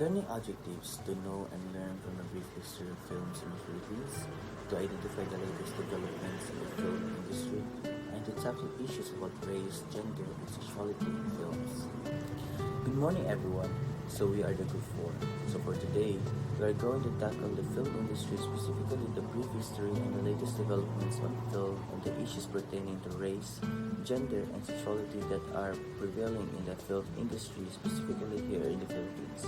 Learning adjectives to know and learn from a brief history of films in the Philippines, to identify the latest developments in the film industry, and to tackle issues about race, gender, and sexuality in films. Good morning, everyone. So we are the group 4. So for today, we are going to tackle the film industry, specifically the brief history and the latest developments on film and the issues pertaining to race, gender, and sexuality that are prevailing in the film industry, specifically here in the Philippines.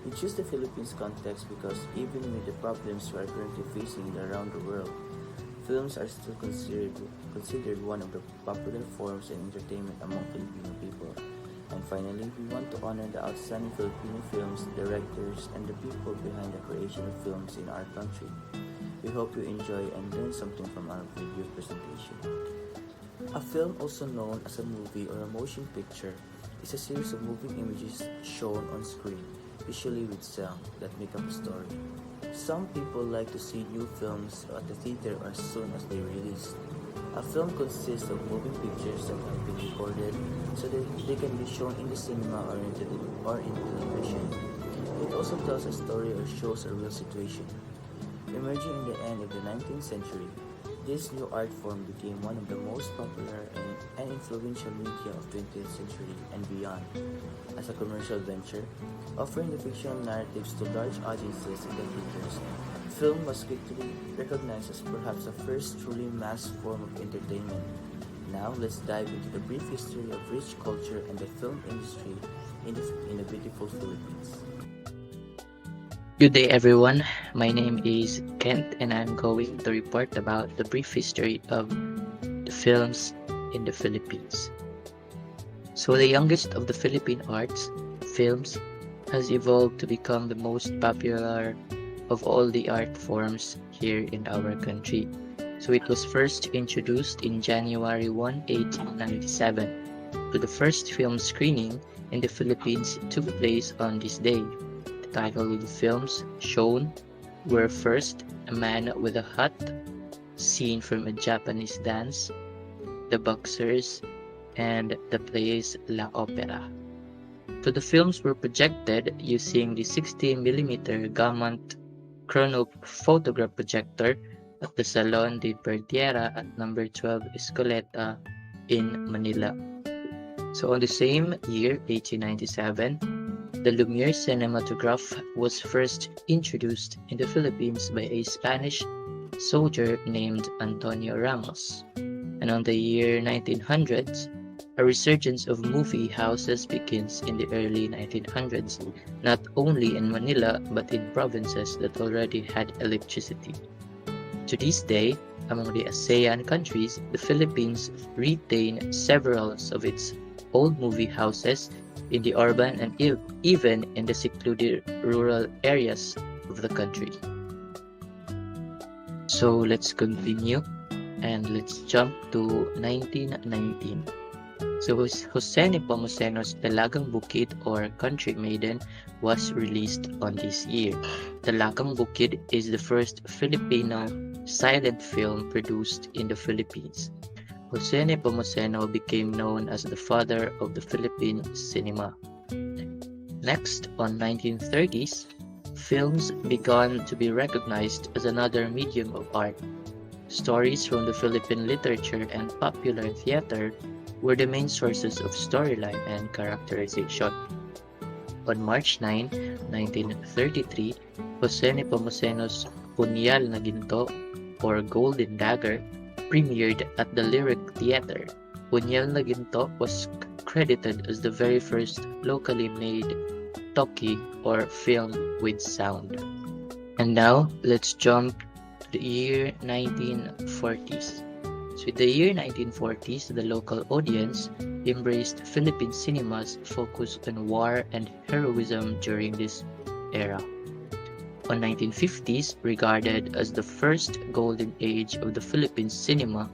We choose the Philippines context because even with the problems we are currently facing around the world, films are still considered one of the popular forms of entertainment among Filipino people. And finally, we want to honor the outstanding Filipino films, directors, and the people behind the creation of films in our country. We hope you enjoy and learn something from our video presentation. A film, also known as a movie or a motion picture, is a series of moving images shown on screen, usually with sound, that make up a story. Some people like to see new films at the theater as soon as they release. A film consists of moving pictures that have been recorded so that they can be shown in the cinema or in television. It also tells a story or shows a real situation. Emerging in the end of the 19th century, this new art form became one of the most popular and influential media of 20th century and beyond. As a commercial venture, offering the fictional narratives to large audiences in the theaters, film was quickly recognized as perhaps the first truly mass form of entertainment. Now, let's dive into the brief history of rich culture and the film industry in the beautiful Philippines. Good day, everyone. My name is Kent, and I'm going to report about the brief history of the films in the Philippines. So, the youngest of the Philippine arts, films, has evolved to become the most popular of all the art forms here in our country. So, it was first introduced in January 1, 1897. So, the first film screening in the Philippines took place on this day. Title of the films shown were first A Man with a Hat, Scene from a Japanese Dance, The Boxers, and the plays La Opera. So the films were projected using the 60mm Gaumont chronophotograph projector at the Salon de Pertiera at number 12 Escoleta in Manila. So on the same year, 1897, the Lumiere cinematograph was first introduced in the Philippines by a Spanish soldier named Antonio Ramos. And on the year 1900s, a resurgence of movie houses begins in the early 1900s, not only in Manila but in provinces that already had electricity. To this day, among the ASEAN countries, the Philippines retain several of its old movie houses in the urban and even in the secluded rural areas of the country. So let's continue and let's jump to 1919. So Jose Nepomuceno's Dalagang Bukid or Country Maiden was released on this year. Dalagang Bukid is the first Filipino silent film produced in the Philippines. Jose Nepomuceno became known as the father of the Philippine cinema. Next, on 1930s, films began to be recognized as another medium of art. Stories from the Philippine literature and popular theater were the main sources of storyline and characterization. On March 9, 1933, Jose Nepomuceno's Punyal na Ginto or Golden Dagger premiered at the Lyric Theater. Punyal na Ginto was credited as the very first locally made talkie or film with sound. And now, let's jump to the year 1940s. So in the year 1940s, the local audience embraced Philippine cinema's focus on war and heroism during this era. On 1950s, regarded as the first golden age of the Philippine cinema,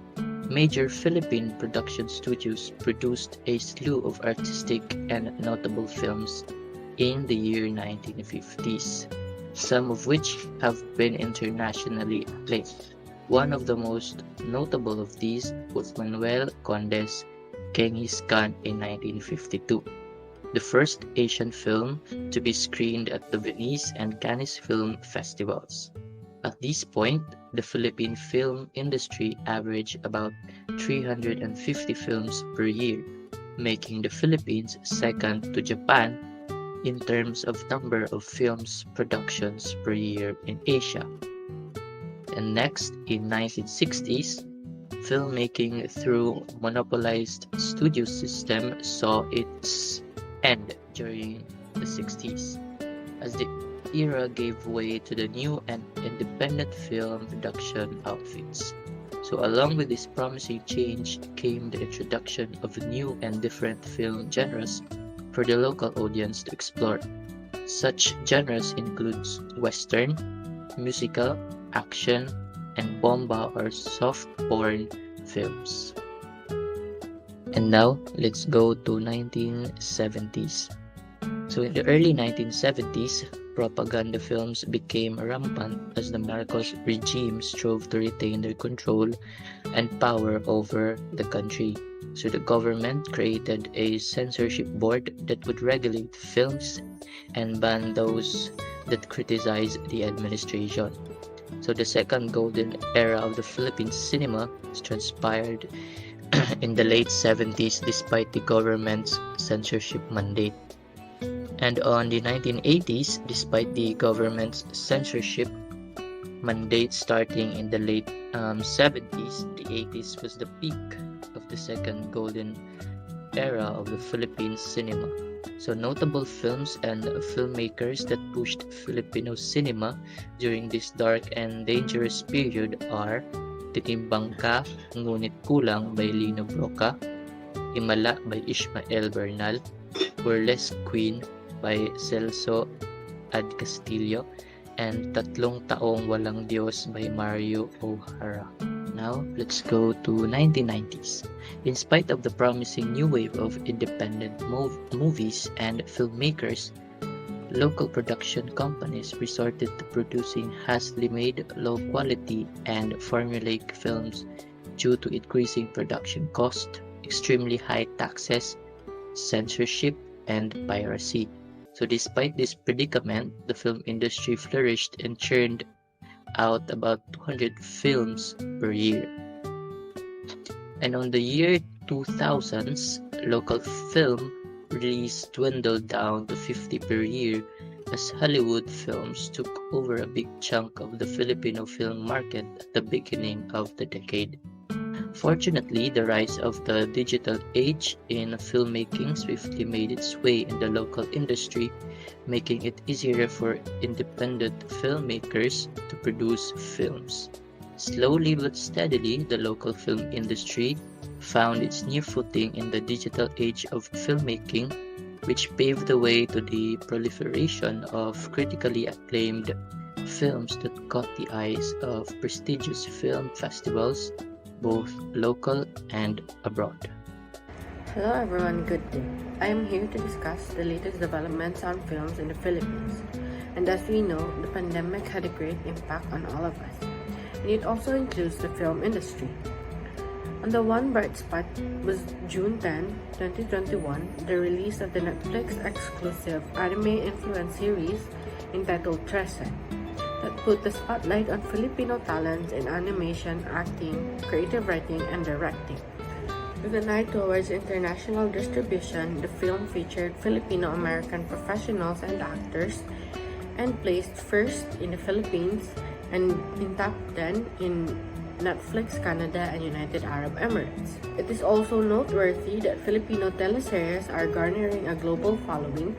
major Philippine production studios produced a slew of artistic and notable films in the year 1950s, some of which have been internationally acclaimed. One of the most notable of these was Manuel Conde's Genghis Khan in 1952. the first Asian film to be screened at the Venice and Cannes film festivals. At this point, the Philippine film industry averaged about 350 films per year, making the Philippines second to Japan in terms of number of films productions per year in Asia. And next, in 1960s, filmmaking through monopolized studio system saw its end during the 60s, as the era gave way to the new and independent film production outfits. So along with this promising change came the introduction of new and different film genres for the local audience to explore. Such genres includes western, musical, action, and bomba or soft porn films. And now let's go to 1970s. So in the early 1970s, propaganda films became rampant as the Marcos regime strove to retain their control and power over the country. So the government created a censorship board that would regulate films and ban those that criticize the administration. So the second golden era of the Philippine cinema transpired in the late 70s despite the government's censorship mandate. And on the 1980s, despite the government's censorship mandate starting in the late 70s, the 80s was the peak of the second golden era of the Philippine cinema. So notable films and filmmakers that pushed Filipino cinema during this dark and dangerous period are Titimbang Ka, Ngunit Kulang by Lino Broca, Himala by Ishmael Bernal, Burlesque Queen by Celso Ad Castillo, and Tatlong Taong Walang Diyos by Mario O'Hara. Now, let's go to 1990s. In spite of the promising new wave of independent movies and filmmakers, local production companies resorted to producing hastily made, low-quality, and formulaic films due to increasing production cost, extremely high taxes, censorship, and piracy. So despite this predicament, the film industry flourished and churned out about 200 films per year. And on the year 2000s, local film release dwindled down to 50 per year as Hollywood films took over a big chunk of the Filipino film market at the beginning of the decade. Fortunately, the rise of the digital age in filmmaking swiftly made its way in the local industry, making it easier for independent filmmakers to produce films. Slowly but steadily, the local film industry found its new footing in the digital age of filmmaking, which paved the way to the proliferation of critically acclaimed films that caught the eyes of prestigious film festivals, both local and abroad. Hello everyone, good day. I am here to discuss the latest developments on films in the Philippines. And as we know, the pandemic had a great impact on all of us. And it also includes the film industry. On the one bright spot was June 10, 2021, the release of the Netflix exclusive anime-influenced series entitled Trece, that put the spotlight on Filipino talents in animation, acting, creative writing, and directing. With an eye towards international distribution, the film featured Filipino-American professionals and actors and placed first in the Philippines and in top 10 in Netflix Canada and United Arab Emirates. It is also noteworthy that Filipino teleseries are garnering a global following.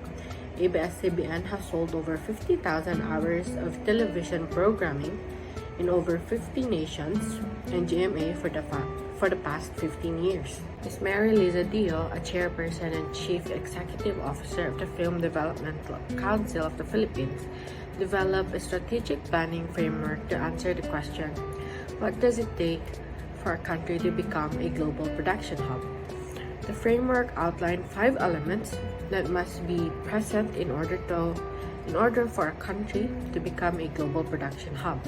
ABS-CBN has sold over 50,000 hours of television programming in over 50 nations and GMA for the past 15 years. Ms. Mary Liza Dio, a chairperson and chief executive officer of the Film Development Council of the Philippines, developed a strategic planning framework to answer the question, what does it take for a country to become a global production hub? The framework outlined 5 elements that must be present in order for a country to become a global production hub.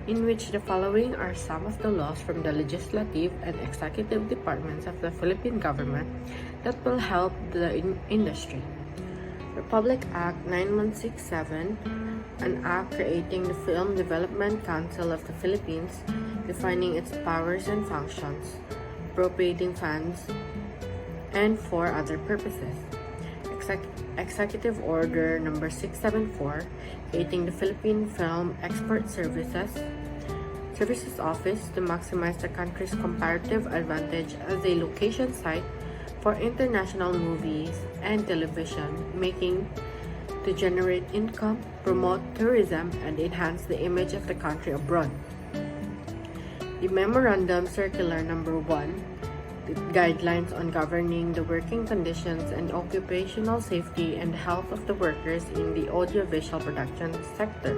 in which the following are some of the laws from the legislative and executive departments of the Philippine government that will help the industry. Republic Act 9167, an act creating the Film Development Council of the Philippines, defining its powers and functions, appropriating funds, and for other purposes. Executive Order Number 674, creating the Philippine Film Export Services Office to maximize the country's comparative advantage as a location site for international movies and television making to generate income, promote tourism, and enhance the image of the country abroad. The Memorandum Circular Number 1, the guidelines on governing the working conditions and occupational safety and health of the workers in the audiovisual production sector.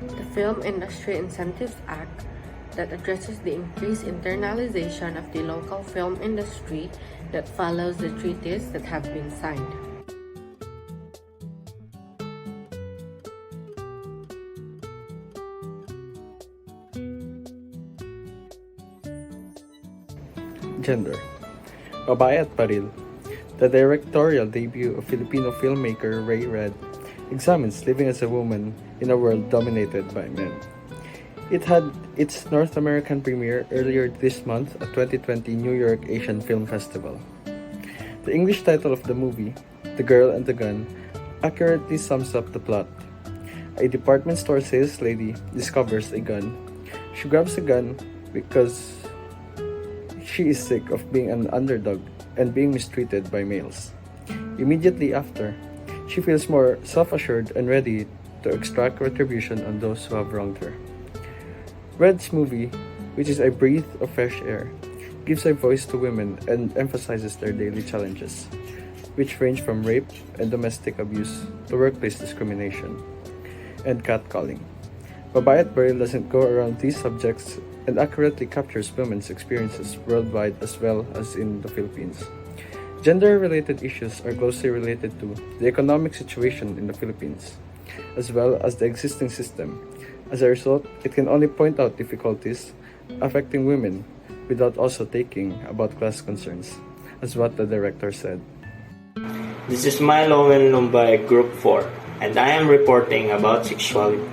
The Film Industry Incentives Act, that addresses the increased internalization of the local film industry that follows the treaties that have been signed. Gender. Babae at Baril, the directorial debut of Filipino filmmaker Ray Red, examines living as a woman in a world dominated by men. It had its North American premiere earlier this month at 2020 New York Asian Film Festival. The English title of the movie, The Girl and the Gun, accurately sums up the plot. A department store sales lady discovers a gun. She grabs a gun because she is sick of being an underdog and being mistreated by males. Immediately after, she feels more self-assured and ready to extract retribution on those who have wronged her. Red's movie, which is a breath of fresh air, gives a voice to women and emphasizes their daily challenges, which range from rape and domestic abuse to workplace discrimination and catcalling. Babae at Baril doesn't go around these subjects and accurately captures women's experiences worldwide as well as in the Philippines. Gender-related issues are closely related to the economic situation in the Philippines, as well as the existing system. As a result, it can only point out difficulties affecting women without also talking about class concerns, as what the director said. This is Mayol Owen Lumbay, Group 4, and I am reporting about sexuality.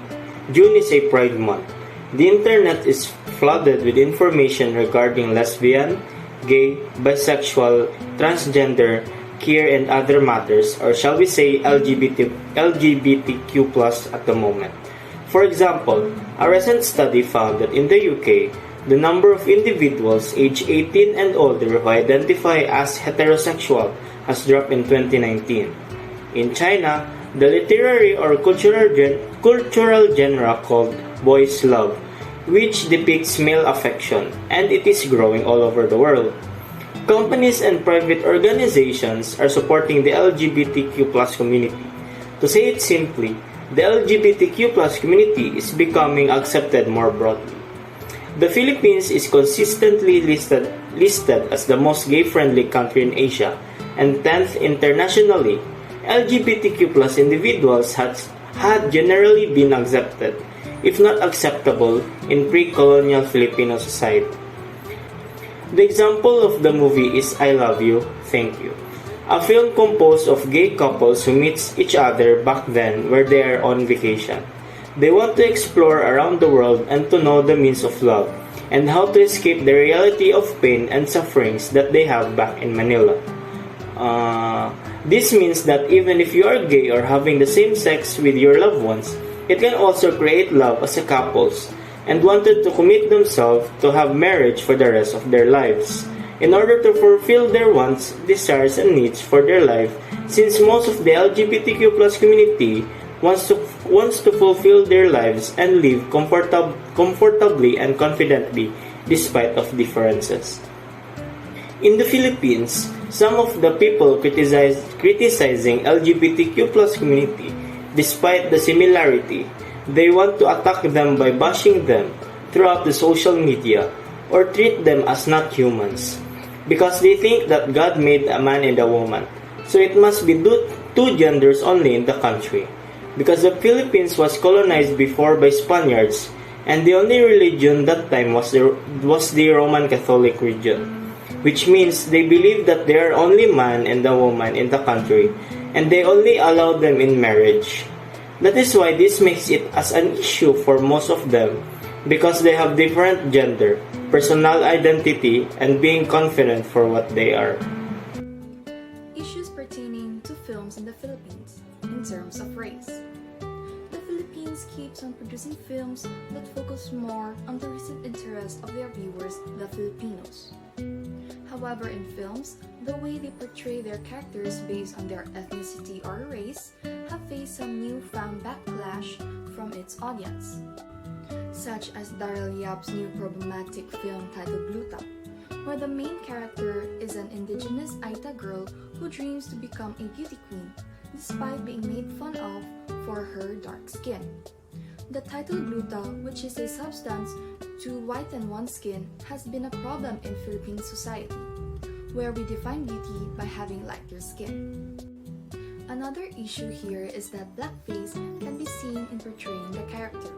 June is a Pride Month. The internet is flooded with information regarding lesbian, gay, bisexual, transgender, queer, and other matters, or shall we say LGBTQ+ at the moment. For example, a recent study found that in the UK, the number of individuals aged 18 and older who identify as heterosexual has dropped in 2019. In China, the literary or cultural genre called boys' love, which depicts male affection, and it is growing all over the world. Companies and private organizations are supporting the LGBTQ+ community. To say it simply, the LGBTQ+ community is becoming accepted more broadly. The Philippines is consistently listed as the most gay-friendly country in Asia and 10th internationally. LGBTQ+ individuals had generally been accepted, if not acceptable, in pre-colonial Filipino society. The example of the movie is I Love You, Thank You, a film composed of gay couples who meet each other back then where they are on vacation. They want to explore around the world and to know the means of love and how to escape the reality of pain and sufferings that they have back in Manila. This means that even if you are gay or having the same sex with your loved ones, it can also create love as a couples and wanted to commit themselves to have marriage for the rest of their lives in order to fulfill their wants, desires, and needs for their life, since most of the LGBTQ+ community wants to fulfill their lives and live comfortably and confidently despite of differences. In the Philippines, some of the people criticizing LGBTQ+ community, despite the similarity, they want to attack them by bashing them throughout the social media or treat them as not humans, because they think that God made a man and a woman, so it must be two genders only in the country. Because the Philippines was colonized before by Spaniards, and the only religion that time was the Roman Catholic religion, which means they believed that there are only man and a woman in the country, and they only allow them in marriage. That is why this makes it as an issue for most of them, because they have different gender, personal identity, and being confident for what they are. Issues pertaining to films in the Philippines in terms of race. The Philippines keeps on producing films that focus more on the recent interest of their viewers, the Filipinos. However, in films, the way they portray their characters based on their ethnicity or race have faced some newfound backlash from its audience, such as Daryl Yap's new problematic film titled Blue Top, where the main character is an indigenous Aita girl who dreams to become a beauty queen, despite being made fun of for her dark skin. The title gluta, which is a substance to whiten one's skin, has been a problem in Philippine society, where we define beauty by having lighter skin. Another issue here is that blackface can be seen in portraying the character.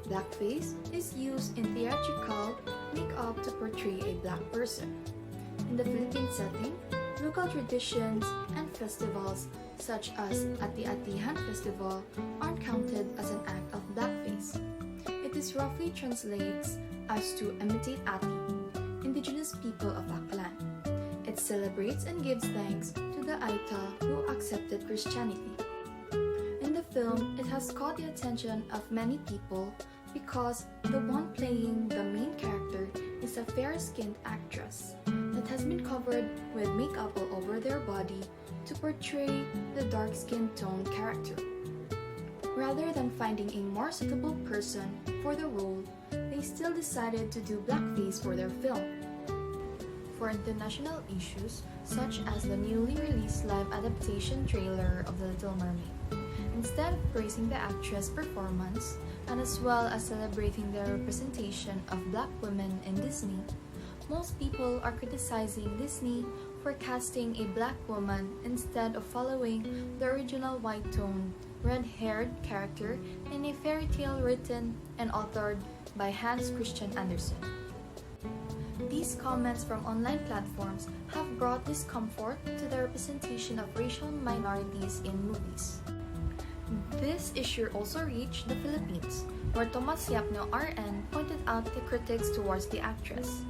Blackface is used in theatrical makeup to portray a black person. In the Philippine setting, local traditions and festivals such as Ati-Atihan Festival aren't counted as an act of blackface. It is roughly translates as to imitate Ati, indigenous people of Aklan. It celebrates and gives thanks to the Aita who accepted Christianity. In the film, it has caught the attention of many people because the one playing the main character is a fair-skinned actress that has been covered with makeup all over their body to portray the dark skin tone character. Rather than finding a more suitable person for the role, they still decided to do blackface for their film. For international issues, such as the newly released live adaptation trailer of The Little Mermaid, instead of praising the actress' performance, and as well as celebrating the representation of black women in Disney, most people are criticizing Disney for casting a black woman instead of following the original white-toned, red-haired character in a fairy tale written and authored by Hans Christian Andersen. These comments from online platforms have brought discomfort to the representation of racial minorities in movies. This issue also reached the Philippines, where Tomas Yapno RN pointed out the critics towards the actress.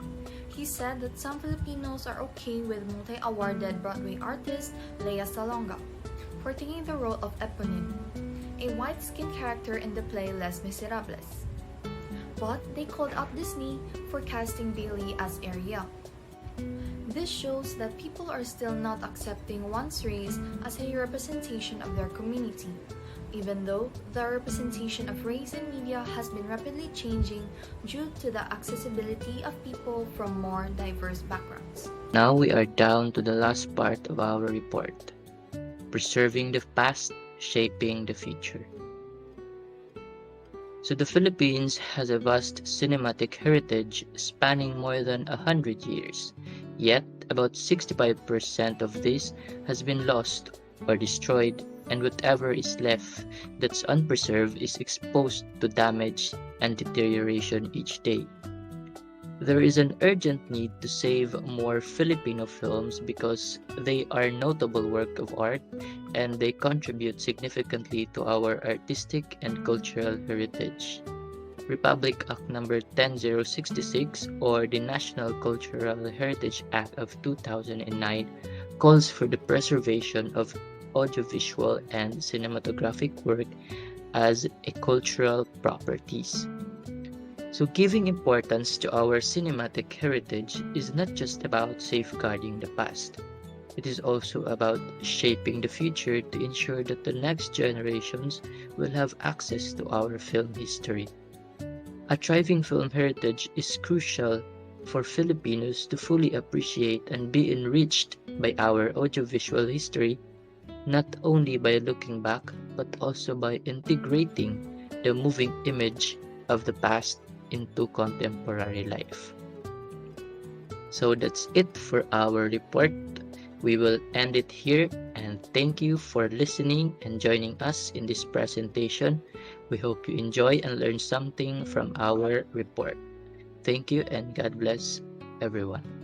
He said that some Filipinos are okay with multi-awarded Broadway artist Lea Salonga for taking the role of Eponine, a white-skinned character in the play Les Miserables. But they called out Disney for casting Bailey as Ariel. This shows that people are still not accepting one's race as a representation of their community, even though the representation of race in media has been rapidly changing due to the accessibility of people from more diverse backgrounds. Now we are down to the last part of our report, preserving the past, shaping the future. So the Philippines has a vast cinematic heritage spanning more than 100 years, yet about 65% of this has been lost or destroyed, and whatever is left that's unpreserved is exposed to damage and deterioration each day. There is an urgent need to save more Filipino films because they are notable work of art and they contribute significantly to our artistic and cultural heritage. Republic Act No. 10066 or the National Cultural Heritage Act of 2009 calls for the preservation of audiovisual and cinematographic work as a cultural properties. So giving importance to our cinematic heritage is not just about safeguarding the past. It is also about shaping the future to ensure that the next generations will have access to our film history. A thriving film heritage is crucial for Filipinos to fully appreciate and be enriched by our audiovisual history, not only by looking back, but also by integrating the moving image of the past into contemporary life. So that's it for our report. We will end it here, and And thank you for listening and joining us in this presentation. We hope you enjoy and learn something from our report. Thank you and God bless everyone.